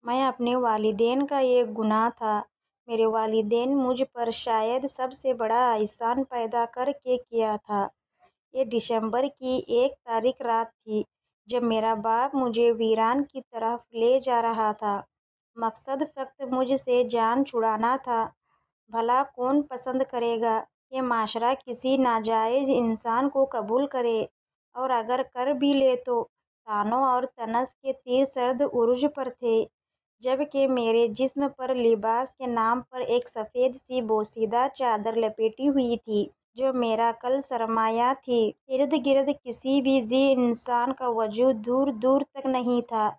میں اپنے والدین کا ایک گناہ تھا۔ میرے والدین مجھ پر شاید سب سے بڑا احسان پیدا کر کے کیا تھا۔ یہ دسمبر کی 1 رات تھی جب میرا باپ مجھے ویران کی طرف لے جا رہا تھا۔ مقصد فقط مجھ سے جان چھڑانا تھا۔ بھلا کون پسند کرے گا کہ معاشرہ کسی ناجائز انسان کو قبول کرے، اور اگر کر بھی لے تو طعنوں اور طنز کے تیر سرد عروج پر تھے، جبکہ میرے جسم پر لباس کے نام پر ایک سفید سی بوسیدہ چادر لپیٹی ہوئی تھی جو میرا کل سرمایہ تھی۔ ارد گرد کسی بھی ذی انسان کا وجود دور دور تک نہیں تھا۔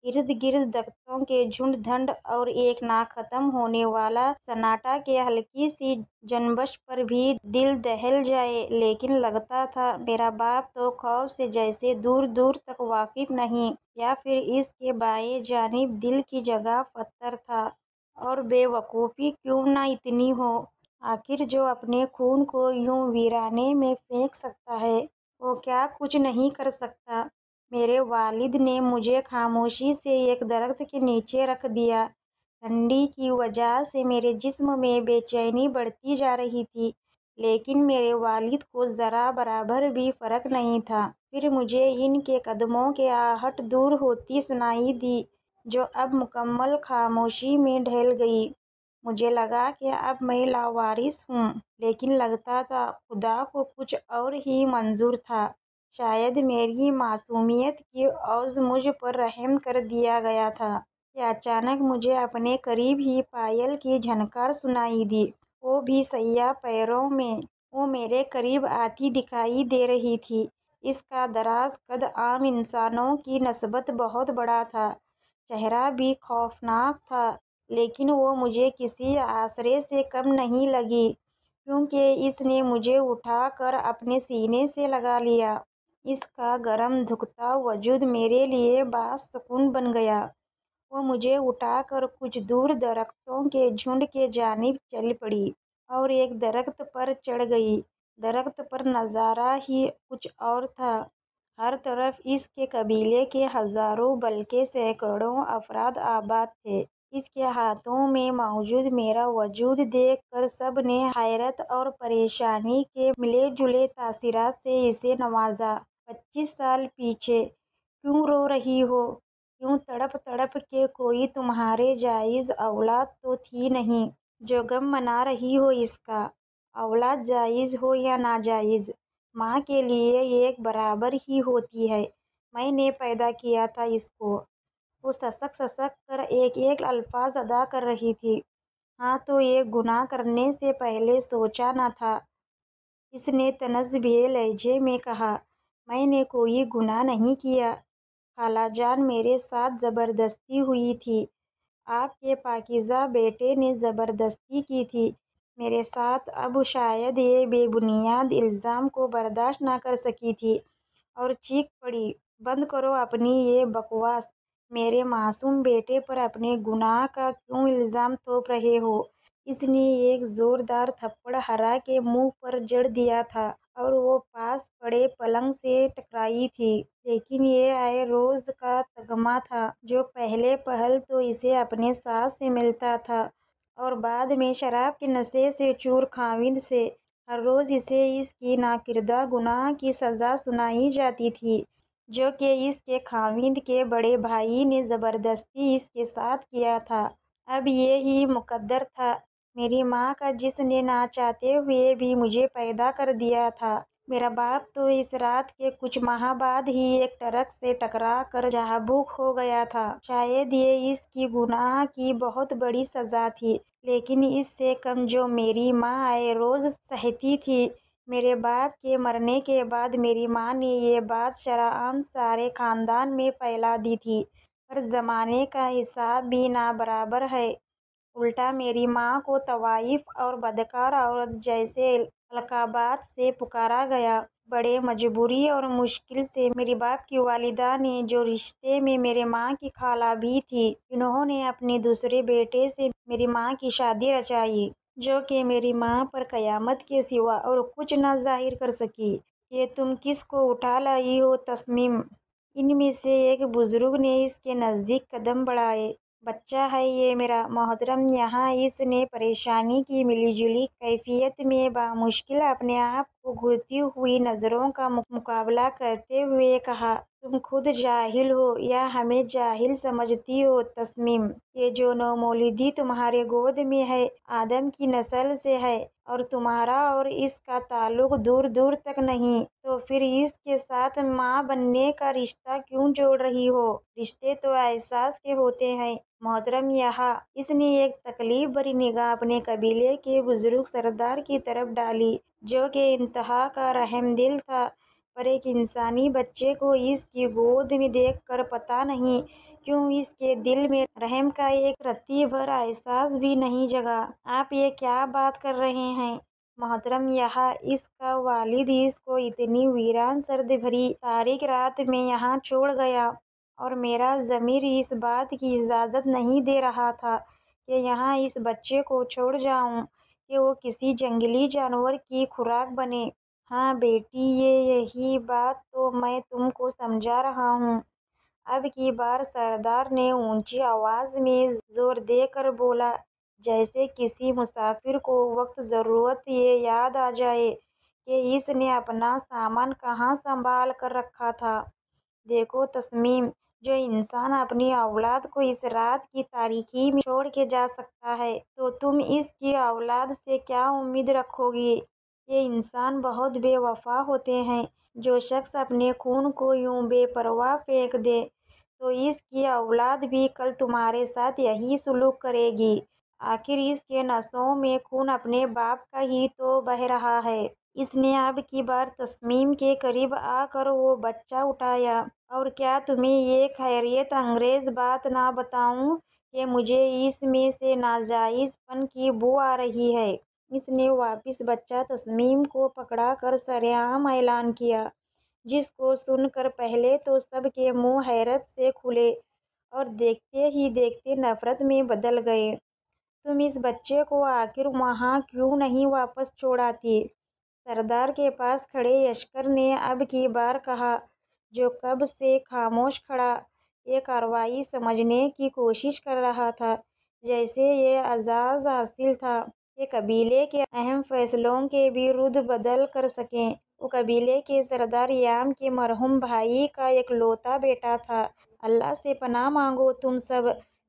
ارد گرد درختوں کے جھنڈ دھنڈ اور ایک نہ ختم ہونے والا سناٹا کہ ہلکی سی جنبش پر بھی دل دہل جائے، لیکن لگتا تھا میرا باپ تو خوف سے جیسے دور دور تک واقف نہیں، یا پھر اس کے بائیں جانب دل کی جگہ پتھر تھا۔ اور بے وقوفی کیوں نہ اتنی ہو، آخر جو اپنے خون کو یوں ویرانے میں پھینک سکتا ہے وہ کیا کچھ نہیں کر سکتا؟ میرے والد نے مجھے خاموشی سے ایک درخت کے نیچے رکھ دیا۔ ٹھنڈی کی وجہ سے میرے جسم میں بے چینی بڑھتی جا رہی تھی، لیکن میرے والد کو ذرا برابر بھی فرق نہیں تھا۔ پھر مجھے ان کے قدموں کی آہٹ دور ہوتی سنائی دی جو اب مکمل خاموشی میں ڈھل گئی۔ مجھے لگا کہ اب میں لاوارث ہوں، لیکن لگتا تھا خدا کو کچھ اور ہی منظور تھا۔ شاید میری معصومیت کی عوض مجھ پر رحم کر دیا گیا تھا کہ اچانک مجھے اپنے قریب ہی پائل کی جھنکار سنائی دی، وہ بھی سیاہ پیروں میں۔ وہ میرے قریب آتی دکھائی دے رہی تھی۔ اس کا دراز قد عام انسانوں کی نسبت بہت بڑا تھا، چہرہ بھی خوفناک تھا، لیکن وہ مجھے کسی آسرے سے کم نہیں لگی، کیونکہ اس نے مجھے اٹھا کر اپنے سینے سے لگا لیا۔ اس کا گرم دھکتا وجود میرے لیے باعث سکون بن گیا۔ وہ مجھے اٹھا کر کچھ دور درختوں کے جھنڈ کی جانب چل پڑی اور ایک درخت پر چڑھ گئی۔ درخت پر نظارہ ہی کچھ اور تھا۔ ہر طرف اس کے قبیلے کے ہزاروں بلکہ سینکڑوں افراد آباد تھے۔ اس کے ہاتھوں میں موجود میرا وجود دیکھ کر سب نے حیرت اور پریشانی کے ملے جلے تاثرات سے اسے نوازا۔ 25 سال پیچھے، کیوں رو رہی ہو؟ یوں تڑپ تڑپ کے؟ کوئی تمہارے جائز اولاد تو تھی نہیں جو غم منا رہی ہو اس کا؟ اولاد جائز ہو یا ناجائز، ماں کے لیے ایک برابر ہی ہوتی ہے۔ میں نے پیدا کیا تھا اس کو۔ وہ سسک سسک کر ایک ایک الفاظ ادا کر رہی تھی۔ ہاں تو ایک گناہ کرنے سے پہلے سوچا نہ تھا؟ اس نے طنز بھرے لہجے میں کہا۔ میں نے کوئی گناہ نہیں کیا خالہ جان، میرے ساتھ زبردستی ہوئی تھی۔ آپ کے پاکیزہ بیٹے نے زبردستی کی تھی میرے ساتھ۔ اب شاید یہ بے بنیاد الزام کو برداشت نہ کر سکی تھی اور چیخ پڑی، بند کرو اپنی یہ بکواس! میرے معصوم بیٹے پر اپنے گناہ کا کیوں الزام تھوپ رہے ہو؟ اس نے ایک زوردار تھپڑ حرا کے منہ پر جڑ دیا تھا اور وہ پاس پڑے پلنگ سے ٹکرائی تھی، لیکن یہ آئے روز کا طغمہ تھا جو پہلے پہل تو اسے اپنے ساس سے ملتا تھا اور بعد میں شراب کے نشے سے چور خاوند سے۔ ہر روز اسے اس کی ناکردہ گناہ کی سزا سنائی جاتی تھی جو کہ اس کے خاوند کے بڑے بھائی نے زبردستی اس کے ساتھ کیا تھا۔ اب یہی مقدر تھا میری ماں کا جس نے نہ چاہتے ہوئے بھی مجھے پیدا کر دیا تھا۔ میرا باپ تو اس رات کے کچھ ماہ بعد ہی ایک ٹرک سے ٹکرا کر جاں بحق ہو گیا تھا۔ شاید یہ اس کی گناہ کی بہت بڑی سزا تھی، لیکن اس سے کم جو میری ماں آئے روز سہتی تھی۔ میرے باپ کے مرنے کے بعد میری ماں نے یہ بات شرعاً سارے خاندان میں پھیلا دی تھی، پر زمانے کا حساب بھی نہ برابر ہے۔ الٹا میری ماں کو طوائف اور بدکار عورت جیسے القابات سے پکارا گیا۔ بڑے مجبوری اور مشکل سے میرے باپ کی والدہ نے، جو رشتے میں میری ماں کی خالہ بھی تھی، انہوں نے اپنے دوسرے بیٹے سے میری ماں کی شادی رچائی، جو کہ میری ماں پر قیامت کے سوا اور کچھ نہ ظاہر کر سکی۔ یہ تم کس کو اٹھا لائی ہو تسنیم؟ ان میں سے ایک بزرگ نے اس کے نزدیک قدم بڑھائے۔ بچہ ہے یہ میرا محترم۔ یہاں اس نے پریشانی کی ملی جلی کیفیت میں بامشکل اپنے آپ کو گھورتی ہوئی نظروں کا مقابلہ کرتے ہوئے کہا، تم خود جاہل ہو یا ہمیں جاہل سمجھتی ہو تسنیم؟ یہ جو نومولودی تمہارے گود میں ہے آدم کی نسل سے ہے اور تمہارا اور اس کا تعلق دور دور تک نہیں، تو پھر اس کے ساتھ ماں بننے کا رشتہ کیوں جوڑ رہی ہو؟ رشتے تو احساس کے ہوتے ہیں محترم۔ یہاں اس نے ایک تکلیف بھری نگاہ اپنے قبیلے کے بزرگ سردار کی طرف ڈالی جو کہ انتہا کا رحم دل تھا، پر ایک انسانی بچے کو اس کی گود میں دیکھ کر پتہ نہیں کیوں اس کے دل میں رحم کا ایک رتی بھر احساس بھی نہیں جگا۔ آپ یہ کیا بات کر رہے ہیں محترم؟ یہاں اس کا والد اس کو اتنی ویران سرد بھری تاریک رات میں یہاں چھوڑ گیا اور میرا ضمیر اس بات کی اجازت نہیں دے رہا تھا کہ یہاں اس بچے کو چھوڑ جاؤں کہ وہ کسی جنگلی جانور کی خوراک بنے۔ ہاں بیٹی، یہی بات تو میں تم کو سمجھا رہا ہوں۔ اب کی بار سردار نے اونچی آواز میں زور دے کر بولا، جیسے کسی مسافر کو وقت ضرورت یہ یاد آ جائے کہ اس نے اپنا سامان کہاں سنبھال کر رکھا تھا۔ دیکھو تسنیم، جو انسان اپنی اولاد کو اس رات کی تاریکی میں چھوڑ کے جا سکتا ہے تو تم اس کی اولاد سے کیا امید رکھو گی؟ یہ انسان بہت بے وفا ہوتے ہیں۔ جو شخص اپنے خون کو یوں بے پرواہ پھینک دے تو اس کی اولاد بھی کل تمہارے ساتھ یہی سلوک کرے گی۔ آخر اس کے نسوں میں خون اپنے باپ کا ہی تو بہہ رہا ہے۔ اس نے اب کی بار تسنیم کے قریب آ کر وہ بچہ اٹھایا۔ اور کیا تمہیں یہ حیرت انگیز بات نہ بتاؤں کہ مجھے اس میں سے ناجائز پن کی بو آ رہی ہے؟ اس نے واپس بچہ تسنیم کو پکڑا کر سرعام اعلان کیا، جس کو سن کر پہلے تو سب کے منہ حیرت سے کھلے اور دیکھتے ہی دیکھتے نفرت میں بدل گئے۔ تم اس بچے کو آخر وہاں کیوں نہیں واپس چھوڑ آتی؟ سردار کے پاس کھڑے یشکر نے اب کی بار کہا، جو کب سے خاموش کھڑا ایک کارروائی سمجھنے کی کوشش کر رہا تھا، جیسے یہ اعزاز حاصل تھا کہ قبیلے کے اہم فیصلوں کے بھی رد بدل کر سکیں۔ وہ قبیلے کے سردار یام کے مرحوم بھائی کا اکلوتا بیٹا تھا۔ اللہ سے پناہ مانگو تم سب،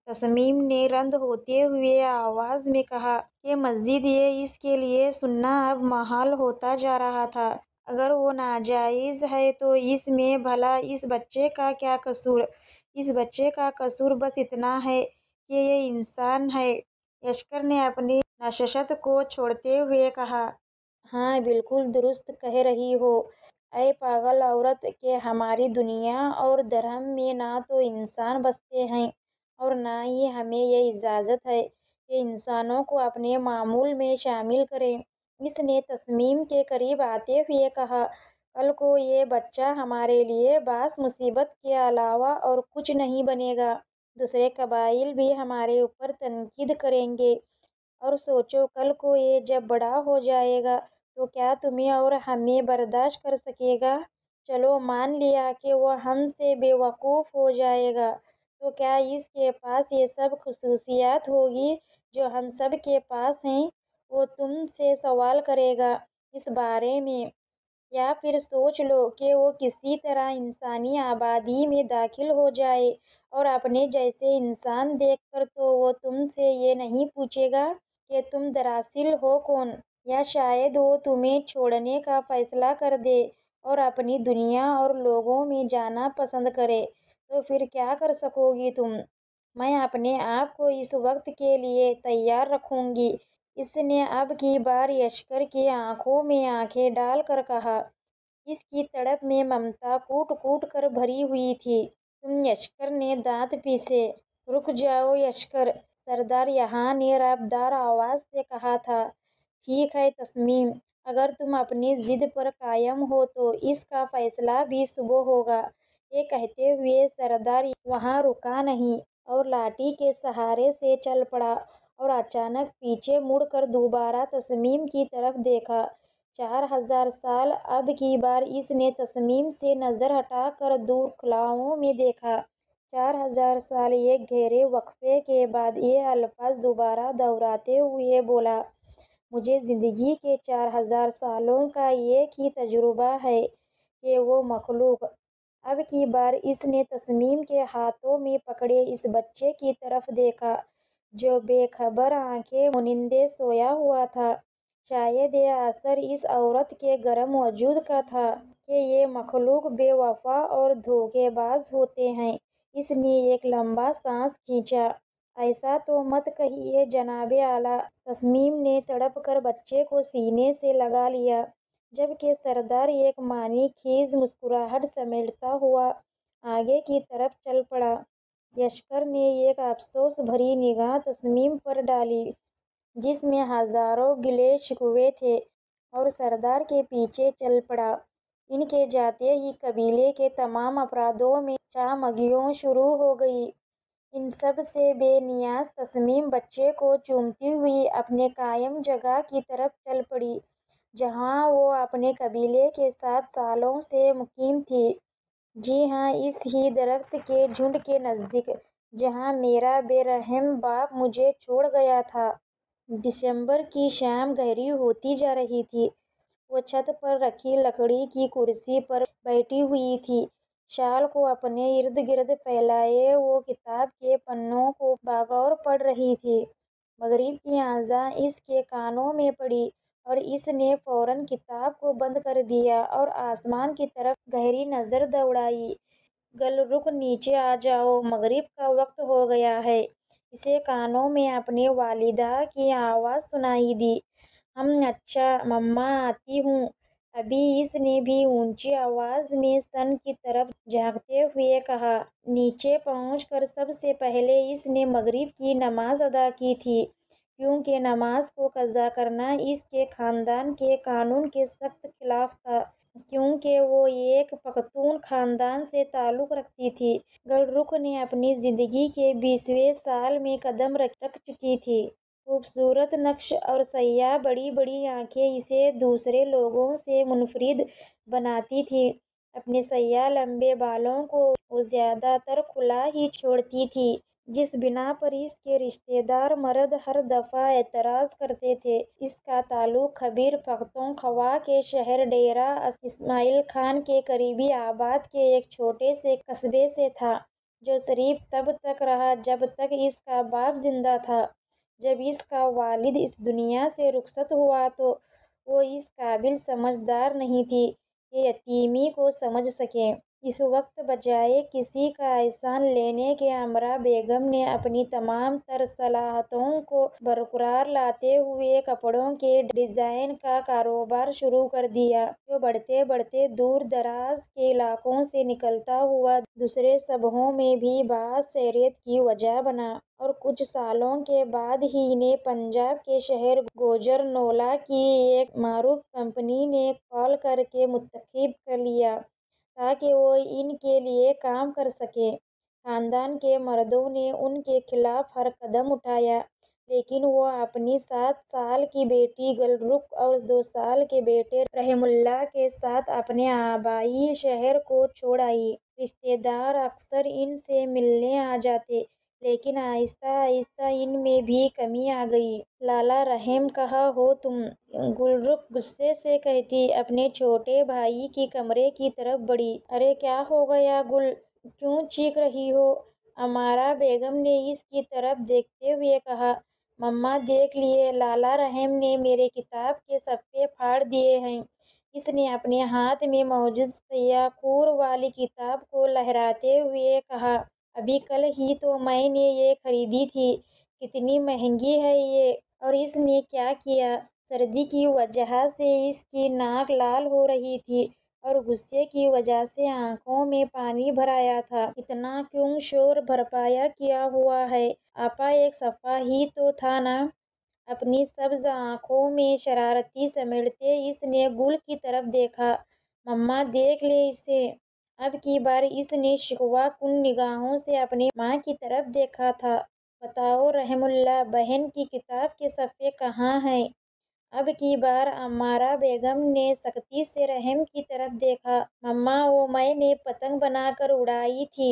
تسنیم نے رند ہوتے ہوئے آواز میں کہا کہ مزید یہ اس کے لیے سننا اب محال ہوتا جا رہا تھا۔ اگر وہ ناجائز ہے تو اس میں بھلا اس بچے کا کیا قصور؟ اس بچے کا قصور بس اتنا ہے کہ یہ انسان ہے۔ یشکر نے اپنی نشست کو چھوڑتے ہوئے کہا، ہاں بالکل درست کہہ رہی ہو اے پاگل عورت کہ ہماری دنیا اور دھرم میں نہ تو انسان بستے ہیں اور نہ ہی ہمیں یہ اجازت ہے کہ انسانوں کو اپنے معمول میں شامل کریں۔ اس نے تسنیم کے قریب آتے ہوئے کہا، کل کو یہ بچہ ہمارے لیے باعث مصیبت کے علاوہ اور کچھ نہیں بنے گا۔ دوسرے قبائل بھی ہمارے اوپر تنقید کریں گے اور سوچو کل کو یہ جب بڑا ہو جائے گا تو کیا تمہیں اور ہمیں برداشت کر سکے گا؟ چلو مان لیا کہ وہ ہم سے بے وقوف ہو جائے گا تو کیا اس کے پاس یہ سب خصوصیات ہوگی جو ہم سب کے پاس ہیں؟ وہ تم سے سوال کرے گا اس بارے میں، یا پھر سوچ لو کہ وہ کسی طرح انسانی آبادی میں داخل ہو جائے اور اپنے جیسے انسان دیکھ کر تو وہ تم سے یہ نہیں پوچھے گا کہ تم دراصل ہو کون؟ یا شاید وہ تمہیں چھوڑنے کا فیصلہ کر دے اور اپنی دنیا اور لوگوں میں جانا پسند کرے، تو پھر کیا کر سکو گی تم؟ میں اپنے آپ کو اس وقت کے لیے تیار رکھوں گی۔ اس نے اب کی بار یشکر کی آنکھوں میں آنکھیں ڈال کر کہا۔ اس کی تڑپ میں ممتا کوٹ کوٹ کر بھری ہوئی تھی۔ یشکر نے دانت پیسے۔ رک جاؤ یشکر، سردار یہاں نے رعبدار آواز سے کہا تھا۔ ٹھیک ہے تسنیم، اگر تم اپنی ضد پر قائم ہو تو اس کا فیصلہ بھی صبح ہوگا۔ یہ کہتے ہوئے سردار وہاں رکا نہیں اور لاٹھی کے سہارے سے چل پڑا اور اچانک پیچھے مڑ کر دوبارہ تسنیم کی طرف دیکھا۔ 4000 سال اب کی بار اس نے تسنیم سے نظر ہٹا کر دور خلاؤں میں دیکھا۔ 4000 سال ایک گہرے وقفے کے بعد یہ الفاظ دوبارہ دہراتے ہوئے بولا، مجھے زندگی کے 4000 سالوں کا ایک ہی تجربہ ہے کہ وہ مخلوق۔ اب کی بار اس نے تسنیم کے ہاتھوں میں پکڑے اس بچے کی طرف دیکھا جو بے خبر آنکھیں موندے سویا ہوا تھا۔ شاید یہ اثر اس عورت کے گرم وجود کا تھا کہ یہ مخلوق بے وفا اور دھوکے باز ہوتے ہیں۔ اس نے ایک لمبا سانس کھینچا۔ ایسا تو مت کہیے جناب اعلیٰ۔ تسنیم نے تڑپ کر بچے کو سینے سے لگا لیا، جبکہ سردار ایک معنی خیز مسکراہٹ سمیٹتا ہوا آگے کی طرف چل پڑا۔ یشکر نے ایک افسوس بھری نگاہ تسنیم پر ڈالی جس میں ہزاروں گلے شکوے تھے، اور سردار کے پیچھے چل پڑا۔ ان کے جاتے ہی قبیلے کے تمام افرادوں میں چاہ-مگیوں شروع ہو گئی۔ ان سب سے بے نیاز تسنیم بچے کو چومتی ہوئی اپنے قائم جگہ کی طرف چل پڑی جہاں وہ اپنے قبیلے کے ساتھ سالوں سے مقیم تھی۔ جی ہاں، اس ہی درخت کے جھنڈ کے نزدیک جہاں میرا بے رحم باپ مجھے چھوڑ گیا تھا۔ دسمبر کی شام گہری ہوتی جا رہی تھی۔ وہ چھت پر رکھی لکڑی کی کرسی پر بیٹھی ہوئی تھی، شال کو اپنے ارد گرد پھیلائے وہ کتاب کے پنوں کو بغور پڑھ رہی تھی۔ مغرب کی اذان اس کے کانوں میں پڑی اور اس نے فوراً کتاب کو بند کر دیا اور آسمان کی طرف گہری نظر دوڑائی۔ گل رخ نیچے آ جاؤ، مغرب کا وقت ہو گیا ہے۔ اسے کانوں میں اپنی والدہ کی آواز سنائی دی۔ اچھا مما، آتی ہوں۔ ابھی اس نے بھی اونچی آواز میں سن کی طرف جھانکتے ہوئے کہا۔ نیچے پہنچ کر سب سے پہلے اس نے مغرب کی نماز ادا کی تھی، کیونکہ نماز کو قضا کرنا اس کے خاندان کے قانون کے سخت خلاف تھا، کیونکہ وہ ایک پختون خاندان سے تعلق رکھتی تھی۔ گل رخ نے اپنی زندگی کے 20ویں سال میں قدم رکھ چکی تھی۔ خوبصورت نقش اور سیاہ بڑی بڑی آنکھیں اسے دوسرے لوگوں سے منفرد بناتی تھیں۔ اپنے سیاہ لمبے بالوں کو وہ زیادہ تر کھلا ہی چھوڑتی تھی، جس بنا پر اس کے رشتہ دار مرد ہر دفعہ اعتراض کرتے تھے۔ اس کا تعلق خیبر پختونخوا کے شہر ڈیرہ اسماعیل خان کے قریبی آباد کے ایک چھوٹے سے قصبے سے تھا، جو صرف تب تک رہا جب تک اس کا باپ زندہ تھا۔ جب اس کا والد اس دنیا سے رخصت ہوا تو وہ اس قابل سمجھدار نہیں تھی کہ یتیمی کو سمجھ سکے۔ اس وقت بجائے کسی کا احسان لینے کے امرا بیگم نے اپنی تمام تر صلاحیتوں کو برقرار لاتے ہوئے کپڑوں کے ڈیزائن کا کاروبار شروع کر دیا، جو بڑھتے بڑھتے دور دراز کے علاقوں سے نکلتا ہوا دوسرے صوبوں میں بھی باعث شہرت کی وجہ بنا۔ اور کچھ سالوں کے بعد ہی انہیں پنجاب کے شہر گوجرانوالہ کی ایک معروف کمپنی نے کال کر کے منتخب کر لیا تاکہ وہ ان کے لیے کام کر سکیں۔ خاندان کے مردوں نے ان کے خلاف ہر قدم اٹھایا، لیکن وہ اپنی 7 سال کی بیٹی گل رخ اور 2 سال کے بیٹے رحیم اللہ کے ساتھ اپنے آبائی شہر کو چھوڑ آئی۔ رشتہ دار اکثر ان سے ملنے آ جاتے، لیکن آہستہ آہستہ ان میں بھی کمی آ گئی۔ لالا رحیم، کہاں ہو تم؟ گل رخ غصے سے کہتی۔ اپنے چھوٹے بھائی کے کمرے کی طرف بڑھی۔ ارے کیا ہو گیا گل، کیوں چیخ رہی ہو؟ امارا بیگم نے اس کی طرف دیکھتے ہوئے کہا۔ مما دیکھ لیے، لالا رحیم نے میرے کتاب کے صفحے پھاڑ دیے ہیں۔ اس نے اپنے ہاتھ میں موجود سیاہ کور والی کتاب کو لہراتے ہوئے کہا۔ ابھی کل ہی تو میں نے یہ خریدی تھی، کتنی مہنگی ہے یہ! اور اس نے کیا کیا؟ سردی کی وجہ سے اس کی ناک لال ہو رہی تھی اور غصے کی وجہ سے آنکھوں میں پانی بھر آیا تھا۔ اتنا کیوں شور برپا کیا ہوا ہے؟ آپا، ایک صفحہ ہی تو تھا نا! اپنی سبز آنکھوں میں شرارتی سمیٹتے اس نے گل کی طرف دیکھا۔ مما دیکھ لیں اسے! اب کی بار اس نے شکوہ کن نگاہوں سے اپنی ماں کی طرف دیکھا تھا۔ بتاؤ رحیم اللہ، بہن کی کتاب کے صفحے کہاں ہیں؟ اب کی بار امارا بیگم نے سختی سے رحیم کی طرف دیکھا۔ مما، وہ میں نے پتنگ بنا کر اڑائی تھی۔